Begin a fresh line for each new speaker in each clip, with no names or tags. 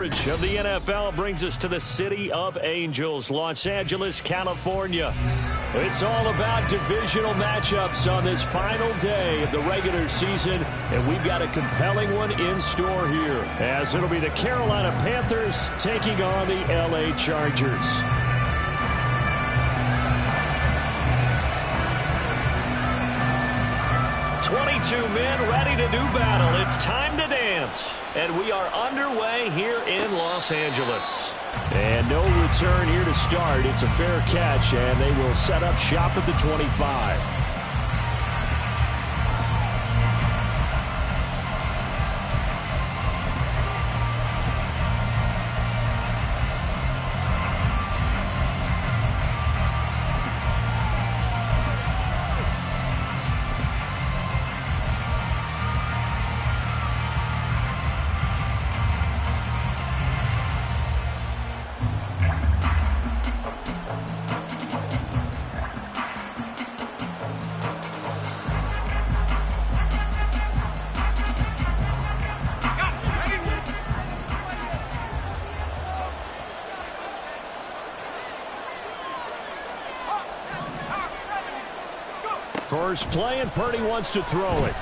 Of the NFL brings us to the City of Angels, Los Angeles, California. It's all about divisional matchups on this final day of the regular season, and we've got a compelling one in store here, as it'll be the Carolina Panthers taking on the LA Chargers. Men ready to do battle. It's time to dance. And we are underway here in Los Angeles. And no return here to start. It's a fair catch, and they will set up shop at the 25. First play, and Purdy wants to throw it.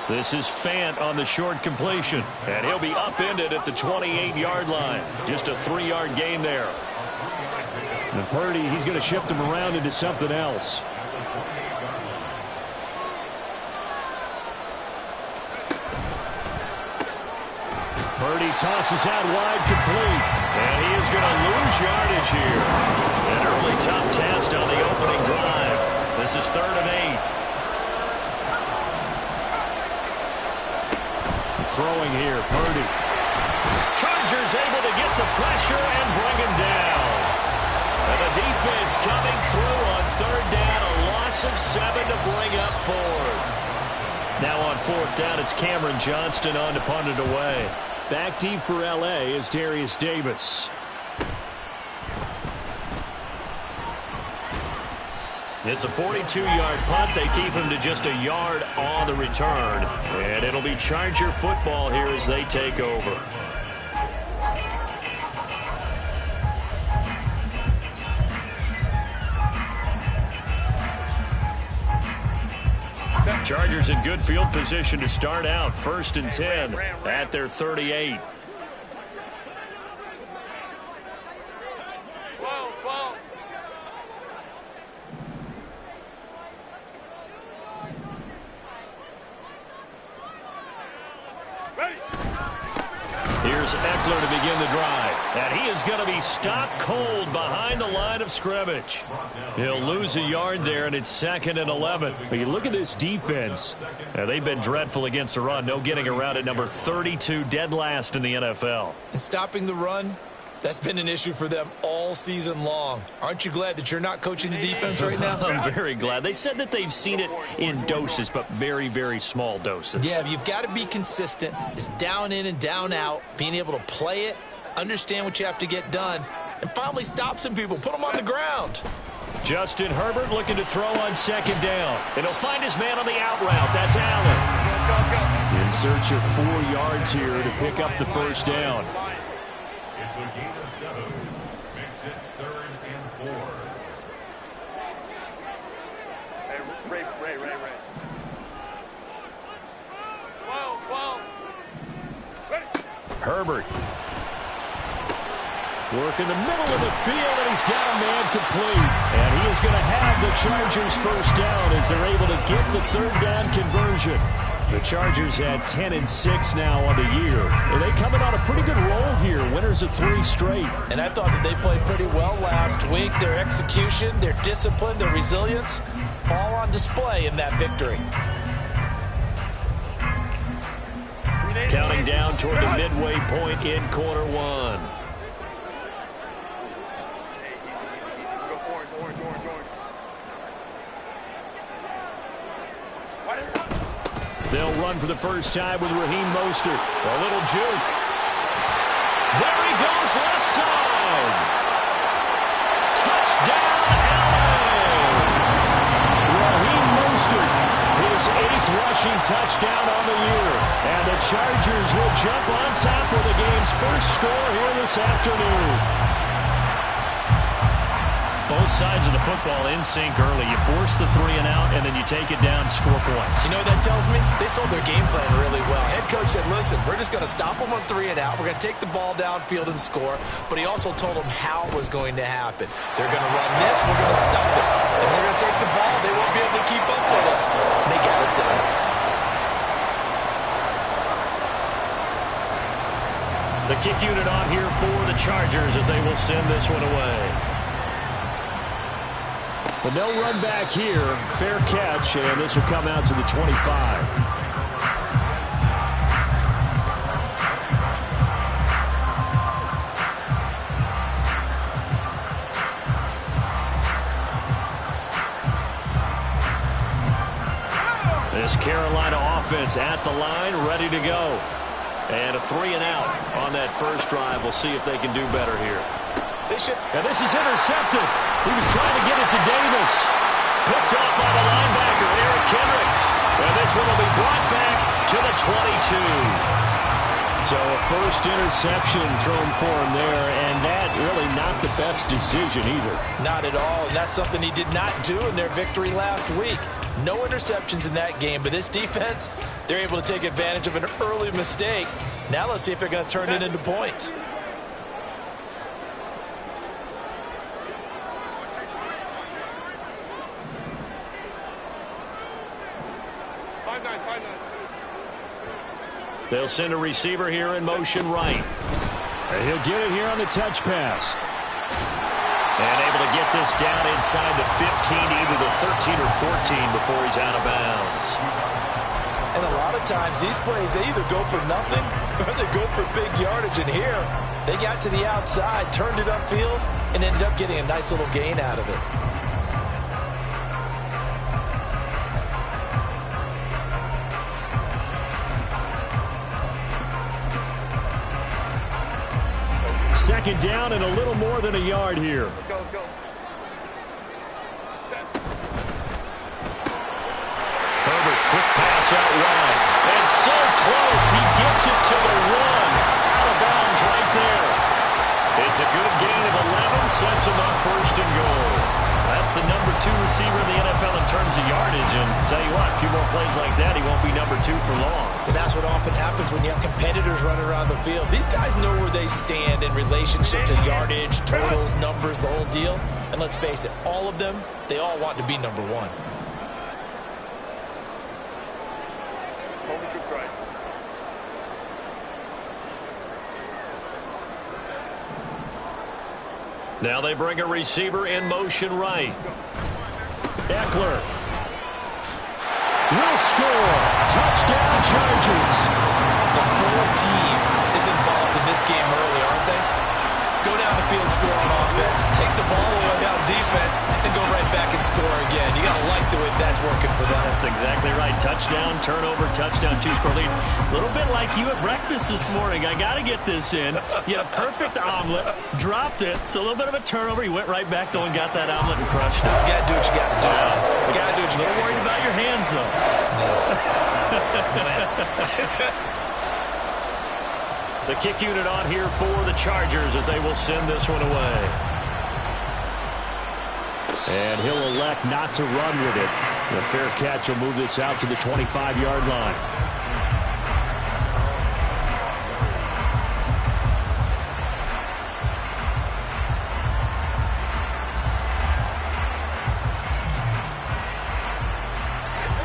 This is Fant on the short completion, and he'll be upended at the 28-yard line. Just a 3-yard gain there. And Purdy, he's going to shift him around into something else. Purdy tosses out wide, complete. And he is going to lose yardage here. An early tough test on the opening drive. This is 3rd and 8. Throwing here, Purdy. Chargers able to get the pressure and bring him down. And the defense coming through on 3rd down. A loss of 7 to bring up 4th. Now on 4th down, it's Cameron Johnston on to punt it away. Back deep for L.A. is Darius Davis. It's a 42-yard punt. They keep him to just a yard on the return. And it'll be Charger football here as they take over. Chargers in good field position to start out. 1st and 10 at their 38. Here's Eckler to begin the drive. And he is going to be stopped cold behind the line of scrimmage. He'll lose a yard there, and it's 2nd and 11. But you look at this defense. They've been dreadful against the run. No getting around it. Number 32, dead last in the NFL.
And stopping the run, that's been an issue for them all season long. Aren't you glad that you're not coaching the defense right now?
I'm very glad. They said that they've seen it in doses, but very, very small doses.
Yeah, you've got to be consistent. It's down in and down out, being able to play it, understand what you have to get done, and finally stop some people, put them on the ground.
Justin Herbert looking to throw on 2nd down. And he'll find his man on the out route. That's Allen. In search of 4 yards here to pick up the 1st down.
It's a gain of 7. Makes it 3rd and 4.
Ray. Whoa.
Herbert. Work in the middle of the field, and he's got a man complete. And he is going to have the Chargers 1st down as they're able to get the 3rd down conversion. The Chargers had 10 and 6 now on the year. And they coming on a pretty good roll here. Winners of 3 straight.
And I thought that they played pretty well last week. Their execution, their discipline, their resilience, all on display in that victory.
Counting down toward the midway point in quarter 1. They'll run for the first time with Raheem Mostert. A little juke. There he goes, left side. Touchdown, LA. Raheem Mostert, his 8th rush rushing touchdown on the year. And the Chargers will jump on top with the game's first score here this afternoon. Both sides of the football in sync early. You force the 3 and out, and then you take it down, score points.
You know what that tells me? They sold their game plan really well. Head coach said, listen, we're just going to stop them on 3 and out. We're going to take the ball downfield and score. But he also told them how it was going to happen. They're going to run this. We're going to stop it. And we're going to take the ball. They won't be able to keep up with us. And they got it done.
The kick unit on here for the Chargers as they will send this one away. But they'll run back here. Fair catch, and this will come out to the 25. This Carolina offense at the line, ready to go. And a 3 and out on that first drive. We'll see if they can do better here. And this is intercepted. He was trying to get it to Davis. Picked up by the linebacker, Eric Kendricks. And this one will be brought back to the 22. So a first interception thrown for him there, and that really not the best decision either.
Not at all, and that's something he did not do in their victory last week. No interceptions in that game, but this defense, they're able to take advantage of an early mistake. Now let's see if they're going to turn it into points.
They'll send a receiver here in motion right. And he'll get it here on the touch pass. And able to get this down inside the 15, either the 13 or 14 before he's out of bounds.
And a lot of times these plays, they either go for nothing or they go for big yardage. And here, they got to the outside, turned it upfield, and ended up getting a nice little gain out of it.
Second down and a little more than a yard here.
Let's go, let's go.
Herbert, quick pass out wide. And so close, he gets it to the 1. Out of bounds right there. It's a good gain of 11, sets him up first and goal. That's the number 2 receiver in the NFL in terms of yardage. And tell you what, a few more plays like that, he won't be number 2 for long.
But that's what often happens when you have competitors running around the field. These guys know where they stand in relationship to yardage, totals, numbers, the whole deal. And let's face it, all of them, they all want to be number 1.
Hold the troops right.
Now they bring a receiver in motion right. Eckler will score. Touchdown, Chargers.
The full team is involved in this game early, aren't they? Go down the field, score on offense, take the ball away on defense, and go right back and score again. You got to like the way that's working for them.
That's exactly right. Touchdown, turnover, touchdown, 2-score lead. A little bit like you at breakfast this morning. I got to get this in. You had a perfect omelet, dropped it, so a little bit of a turnover. You went right back, though, and got that omelet and crushed it.
You got to do what you got to do. You got to do what you got to do.
A little worried about your hands, though. The kick unit on here for the Chargers as they will send this one away. And he'll elect not to run with it. The fair catch will move this out to the 25-yard line.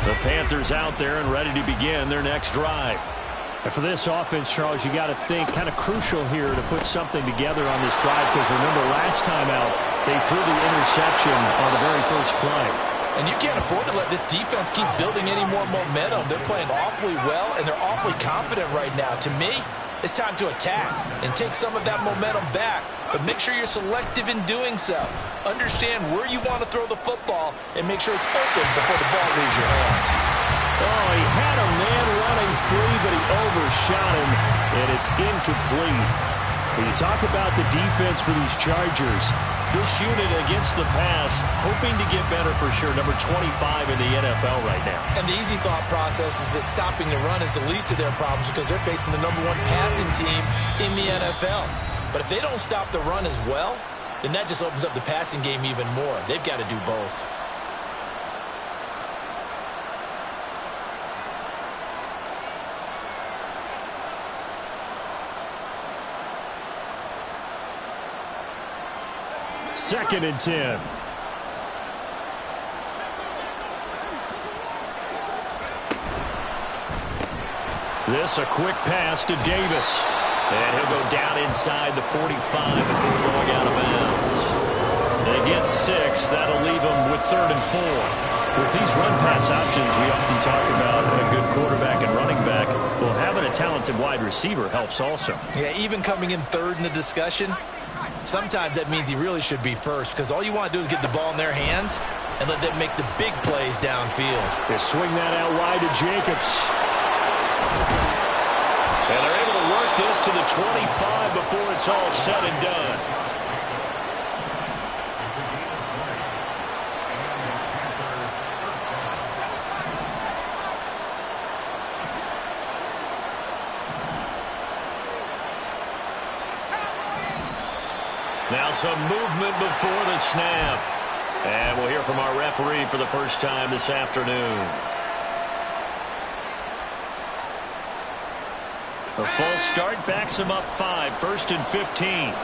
The Panthers out there and ready to begin their next drive. And for this offense, Charles, you got to think kind of crucial here to put something together on this drive, because remember last time out they threw the interception on the very first play.
And you can't afford to let this defense keep building any more momentum. They're playing awfully well, and they're awfully confident right now. To me, it's time to attack and take some of that momentum back, but make sure you're selective in doing so. Understand where you want to throw the football and make sure it's open before the ball leaves your hands.
Oh, he had a man running free, but he overshot him, and it's incomplete. When you talk about the defense for these Chargers, this unit against the pass, hoping to get better for sure. Number 25 in the NFL right now.
And the easy thought process is that stopping the run is the least of their problems because they're facing the #1 passing team in the NFL. But if they don't stop the run as well, then that just opens up the passing game even more. They've got to do both.
Second and 10. This a quick pass to Davis. And he'll go down inside the 45 before going out of bounds. And against 6, that'll leave him with 3rd and 4. With these run-pass options, we often talk about a good quarterback and running back. Well, having a talented wide receiver helps also.
Yeah, even coming in 3rd in the discussion, sometimes that means he really should be first because all you want to do is get the ball in their hands and let them make the big plays downfield.
They swing that out wide to Jacobs. And they're able to work this to the 25 before it's all said and done. Now some movement before the snap. And we'll hear from our referee for the first time this afternoon. The false start backs him up 5, 1st and 15.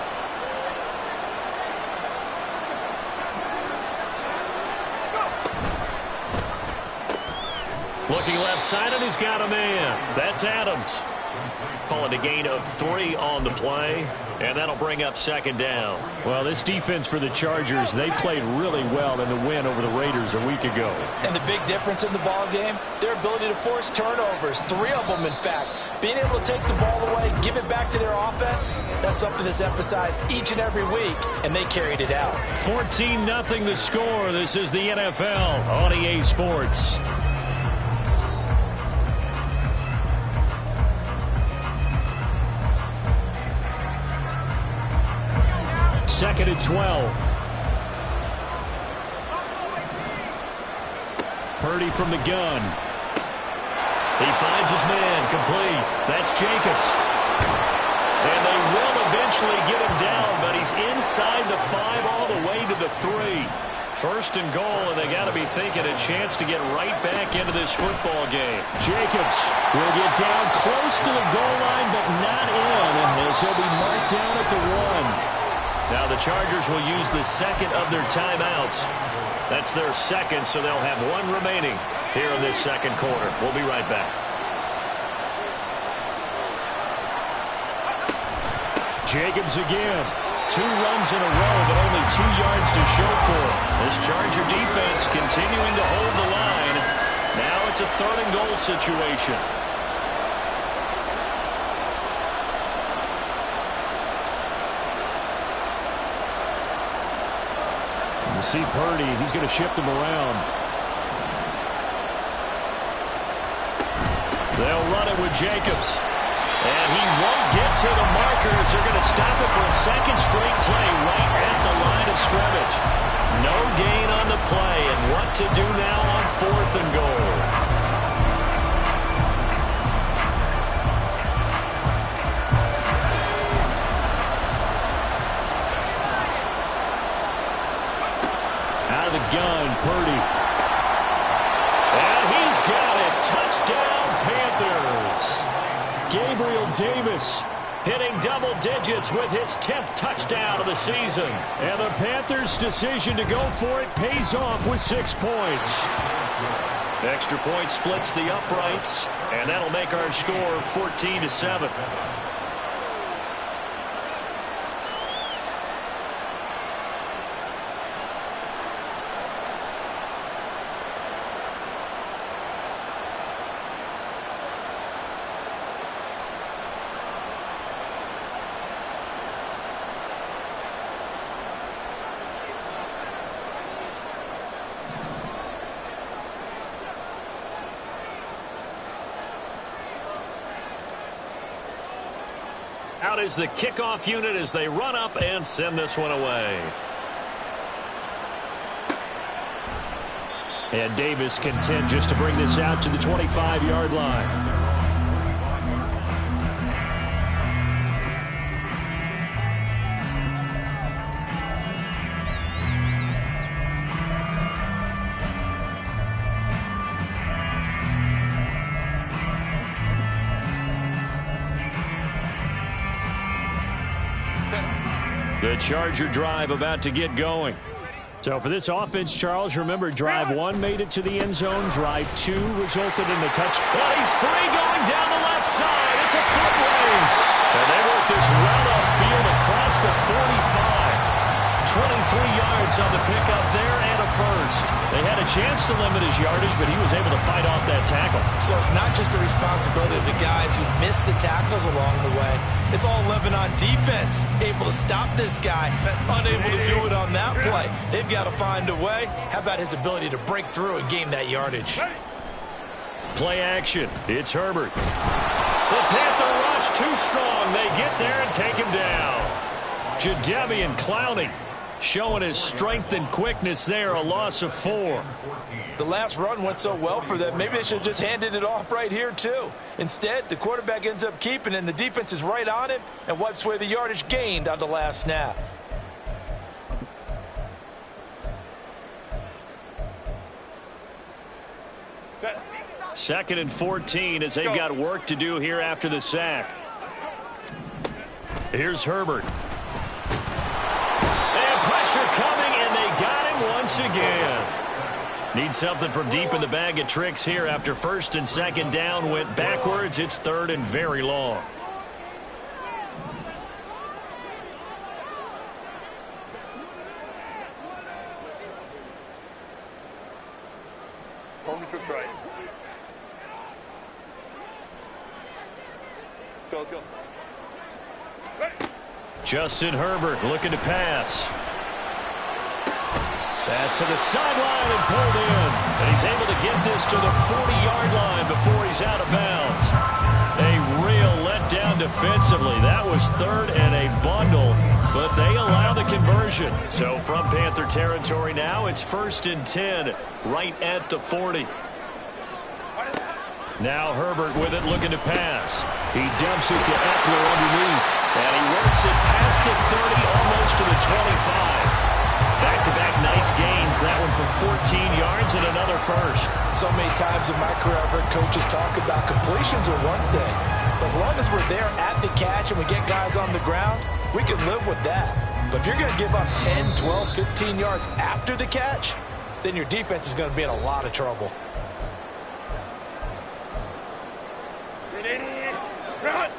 Looking left side, and he's got a man. That's Adams. Calling a gain of 3 on the play, and that'll bring up 2nd down. Well, this defense for the Chargers, they played really well in the win over the Raiders a week ago.
And the big difference in the ball game, their ability to force turnovers, 3 of them, in fact. Being able to take the ball away, give it back to their offense, that's something that's emphasized each and every week, and they carried it out.
14-0 the score. This is the NFL on EA Sports. Second and 12. Purdy from the gun. He finds his man, complete. That's Jacobs. And they will eventually get him down, but he's inside the 5 all the way to the 3. 1st and goal, and they got to be thinking a chance to get right back into this football game. Jacobs will get down close to the goal line, but not in, as he'll be marked down at the 1. Now the Chargers will use the 2nd of their timeouts. That's their 2nd, so they'll have 1 remaining here in this 2nd quarter. We'll be right back. Jacobs again. 2 runs in a row, but only 2 yards to show for it. This Charger defense continuing to hold the line. Now it's a 3rd and goal situation. You see Purdy, he's going to shift him around. They'll run it with Jacobs. And he won't get to the markers. They're going to stop it for a 2nd straight play right at the line of scrimmage. No gain on the play, and what to do now on 4th and goal. Out of the gun, Purdy. And he's got it. Touchdown, Panthers. Gabriel Davis hitting double digits with his 10th touchdown of the season. And the Panthers' decision to go for it pays off with 6 points. Extra point splits the uprights, and that'll make our score 14-7. Out is the kickoff unit as they run up and send this one away. And Davis content just to bring this out to the 25-yard line. The Charger drive about to get going. So for this offense, Charles, remember, drive 1 made it to the end zone. Drive 2 resulted in a touchdown. Well, he's free going down the left side. It's a foot race. And they work this well upfield across the 45. 23 yards on the pickup there and a first. They had a chance to limit his yardage, but he was able to fight off that tackle.
So it's not just the responsibility of the guys who missed the tackles along the way. It's all 11 on defense, able to stop this guy, unable to do it on that play. They've got to find a way. How about his ability to break through and gain that yardage?
Play action. It's Herbert. The Panther rush too strong. They get there and take him down. Jadeveon Clowney showing his strength and quickness there, a loss of 4.
The last run went so well for them. Maybe they should have just handed it off right here, too. Instead, the quarterback ends up keeping it, and the defense is right on him and wipes away the yardage gained on the last snap.
Second and 14 as they've got work to do here after the sack. Here's Herbert. Pressure coming, and they got him once again. Need something from deep in the bag of tricks here after first and second down went backwards. It's third and very long.
Home the troops right. Go, let's go.
Justin Herbert looking to pass. Pass to the sideline and pulled in. And he's able to get this to the 40-yard line before he's out of bounds. A real letdown defensively. That was third and a bundle, but they allow the conversion. So from Panther territory now, it's 1st and 10 right at the 40. Now Herbert with it looking to pass. He dumps it to Eckler underneath. And he works it past the 30, almost to the 25. Back-to-back nice gains. That one for 14 yards and another first.
So many times in my career I've heard coaches talk about completions are one thing. But as long as we're there at the catch and we get guys on the ground, we can live with that. But if you're going to give up 10, 12, 15 yards after the catch, then your defense is going to be in a lot of trouble.
Run!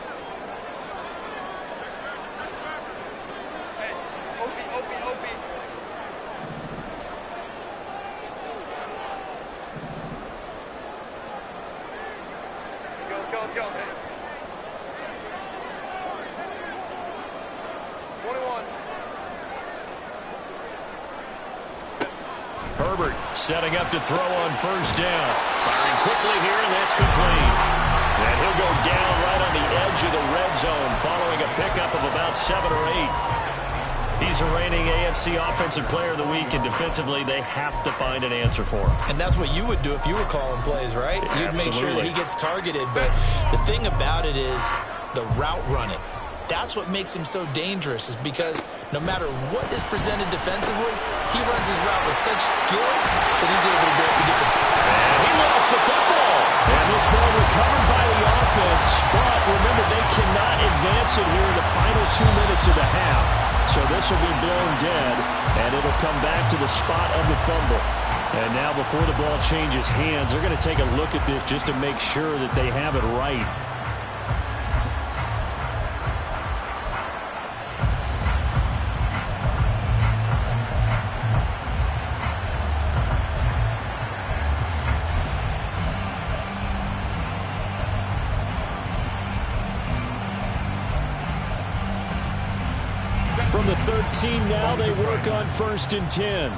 Herbert setting up to throw on first down. Firing quickly here, and that's complete. And he'll go down right on the edge of the red zone following a pickup of about 7 or 8. He's a reigning AFC Offensive Player of the Week, and defensively they have to find an answer for him.
And that's what you would do if you were calling plays, right? You'd make sure that he gets targeted. But the thing about it is the route running. That's what makes him so dangerous, is because no matter what is presented defensively, he runs his route with such skill that he's able to go up and get the ball.
And he lost the football. And this ball recovered by the offense. But remember, they cannot advance it here in the final 2 minutes of the half. So this will be blown dead, and it'll come back to the spot of the fumble. And now before the ball changes hands, they're going to take a look at this just to make sure that they have it right. From the 13 now, they work on 1st and 10.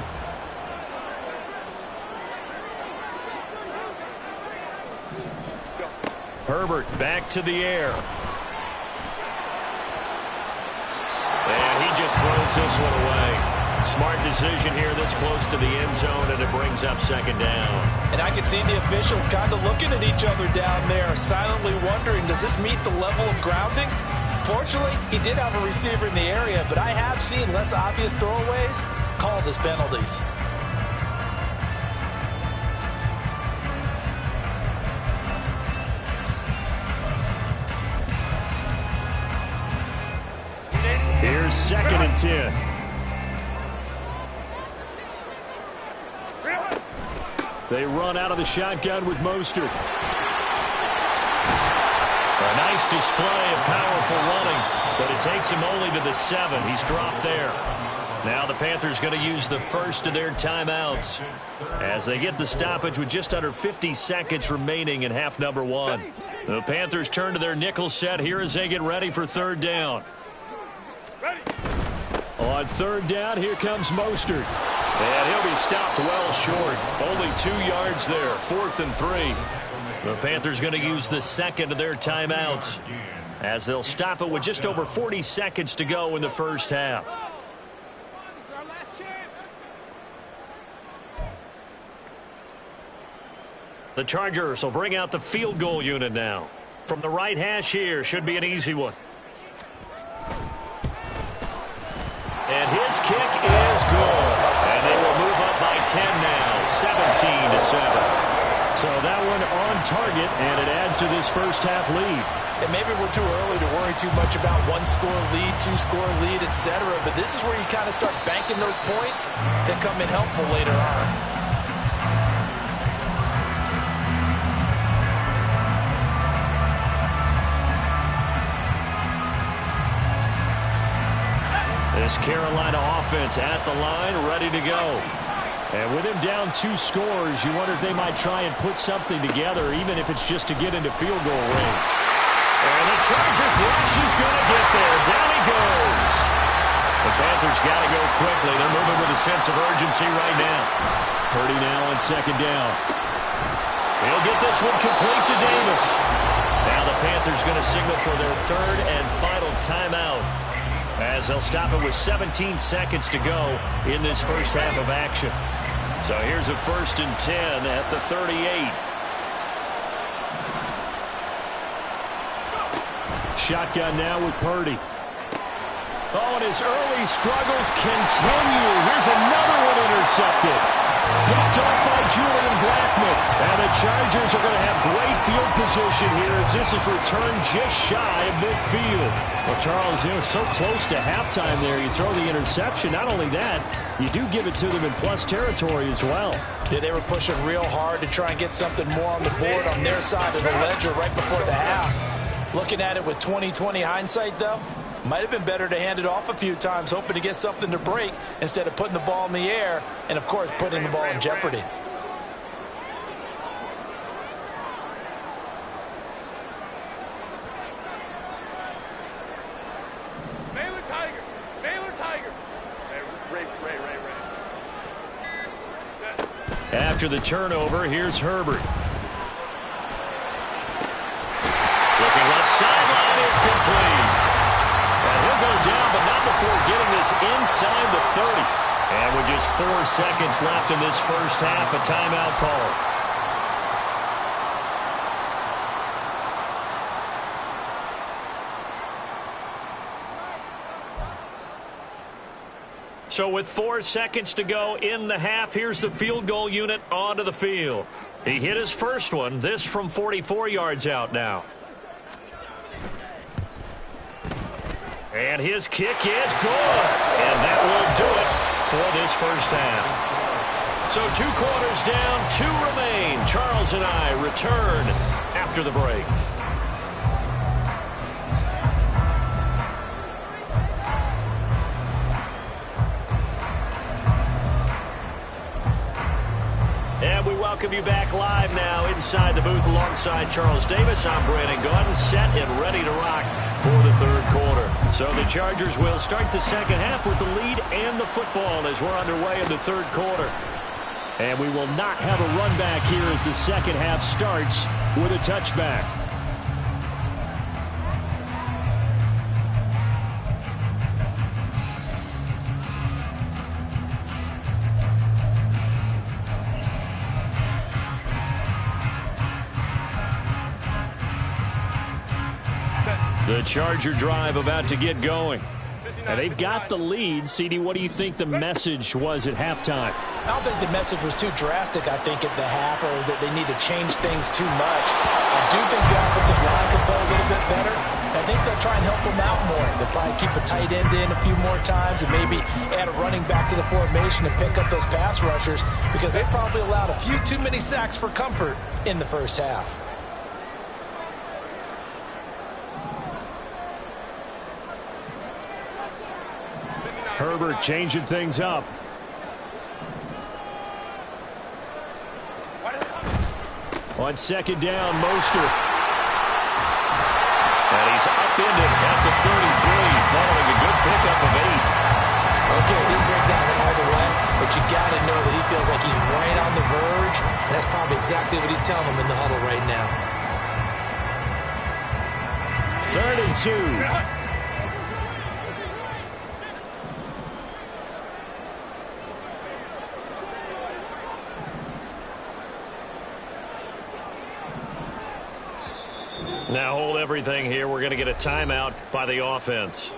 Herbert back to the air. just throws this one away. Smart decision here this close to the end zone, and it brings up second down.
And I can see the officials kind of looking at each other down there, silently wondering, does this meet the level of grounding? Fortunately, he did have a receiver in the area, but I have seen less obvious throwaways called as penalties.
Here's 2nd and 10. They run out of the shotgun with Mostert. A nice display of powerful running, but it takes him only to the 7. He's dropped there. Now the Panthers going to use the first of their timeouts as they get the stoppage with just under 50 seconds remaining in half number 1. The Panthers turn to their nickel set here as they get ready for 3rd down. On 3rd down, here comes Mostert. And he'll be stopped well short. Only 2 yards there. 4th and 3. The Panthers going to use the second of their timeouts as they'll stop it with just over 40 seconds to go in the first half. The Chargers will bring out the field goal unit now. From the right hash here, should be an easy one. And his kick is good. And they will move up by 10 now, 17-7. So that one on target, and it adds to this first half lead.
And maybe we're too early to worry too much about 1-score lead, 2-score lead, etc. But this is where you kind of start banking those points that come in helpful later on.
This Carolina offense at the line, ready to go. And with him down 2 scores, you wonder if they might try and put something together, even if it's just to get into field goal range. And the Chargers rush is going to get there. Down he goes. The Panthers got to go quickly. They're moving with a sense of urgency right now. Purdy now on 2nd down. He'll get this one complete to Davis. Now the Panthers going to signal for their 3rd and final timeout, as they'll stop it with 17 seconds to go in this first half of action. So here's a 1st and 10 at the 38. Shotgun now with Purdy. Oh, and his early struggles continue. Here's another one intercepted. Picked off by Julian Blackmon. And the Chargers are going to have great field position here as this is returned just shy of midfield. Well, Charles, so close to halftime there. You throw the interception. Not only that, you do give it to them in plus territory as well.
Yeah, they were pushing real hard to try and get something more on the board on their side of the ledger right before the half. Looking at it with 20/20 hindsight, though, might have been better to hand it off a few times, hoping to get something to break instead of putting the ball in the air and, of course, putting the ball in jeopardy.
Baylor Tiger. Baylor Tiger. Ray.
After the turnover, here's Herbert. Looking left sideline is complete. And he'll go down, but not before getting this inside the 30. And with just 4 seconds left in this first half, a timeout call. So with 4 seconds to go in the half, here's the field goal unit onto the field. He hit his first one, this from 44 yards out now. And his kick is good. And that will do it for this first half. So 2 quarters down, 2 remain. Charles and I return after the break. And we welcome you back live now inside the booth alongside Charles Davis. I'm Brandon Gaudin, set and ready to rock for the 3rd quarter. So the Chargers will start the second half with the lead and the football as we're underway in the 3rd quarter. And we will not have a run back here as the second half starts with a touchback. The Charger drive about to get going. And they've got the lead. CD, what do you think the message was at halftime?
I don't think the message was too drastic, I think, at the half, or that they need to change things too much. I do think the offensive line can play a little bit better. I think they'll try and help them out more. They'll probably keep a tight end in a few more times and maybe add a running back to the formation and pick up those pass rushers, because they probably allowed a few too many sacks for comfort in the first half.
Herbert changing things up. On second down, Mostert. And he's upended at the 33, following a good pickup of 8.
Okay, he didn't break that one all the way, but you got to know that he feels like he's right on the verge, and that's probably exactly what he's telling them in the huddle right now.
3rd and 2. Now hold everything here. We're going to get a timeout by the offense.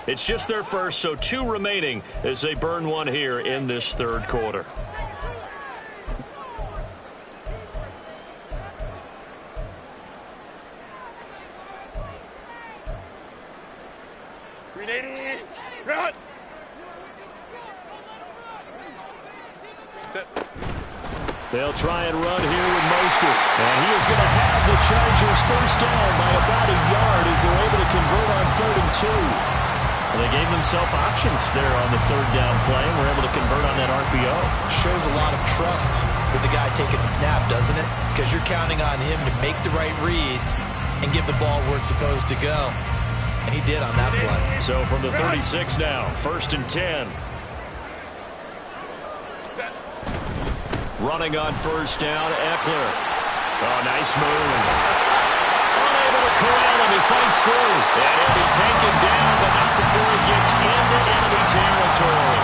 It's just their first, so 2 remaining as they burn one here in this 3rd quarter.
Run!
They'll try and run here with Mostert. And he is going to have the Chargers first down by about a yard as they're able to convert on 3rd and 2. Well, they gave themselves options there on the 3rd down play and were able to convert on that RPO.
Shows a lot of trust with the guy taking the snap, doesn't it? Because you're counting on him to make the right reads and give the ball where it's supposed to go. And he did on that play.
So from the 36 now, 1st and 10. Running on 1st down, Eckler. Oh, nice move. Unable to corral him. He fights through. And he'll be taken down, but not before he gets into enemy territory.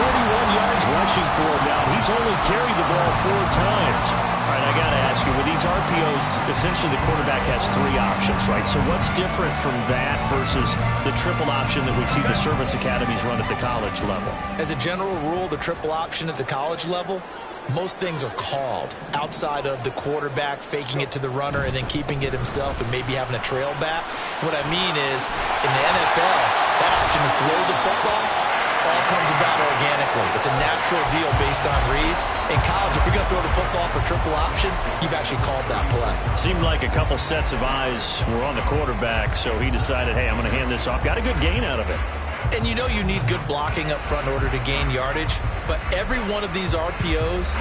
41 yards rushing for him now. He's only carried the ball 4 times. All right, I got to ask you, with these RPOs, essentially the quarterback has 3 options, right? So what's different from that versus the triple option that we see the service academies run at the college level?
As a general rule, the triple option at the college level, most things are called outside of the quarterback faking it to the runner and then keeping it himself and maybe having a trail back. What I mean is, in the NFL, that option to throw the football all comes about organically. It's a natural deal based on reads. In college, if you're going to throw the football for triple option, you've actually called that play.
Seemed like a couple sets of eyes were on the quarterback, so he decided, hey, I'm going to hand this off. Got a good gain out of it.
And you know you need good blocking up front in order to gain yardage, but every one of these RPOs,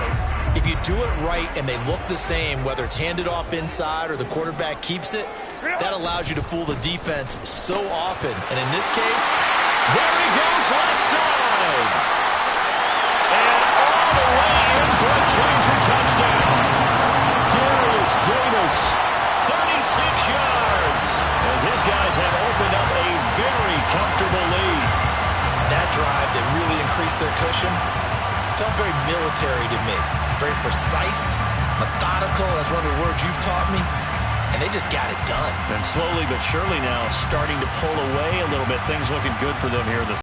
if you do it right and they look the same, whether it's handed off inside or the quarterback keeps it, that allows you to fool the defense so often. And in this case,
there he goes left side. And all the way in for a Charger touchdown. Darius Davis, 36 yards, as his guys have opened up a very comfortable lead.
That drive that really increased their cushion felt very military to me. Very precise, methodical, that's one of the words you've taught me. And they just got it done.
And slowly but surely now starting to pull away a little bit. Things looking good for them here in the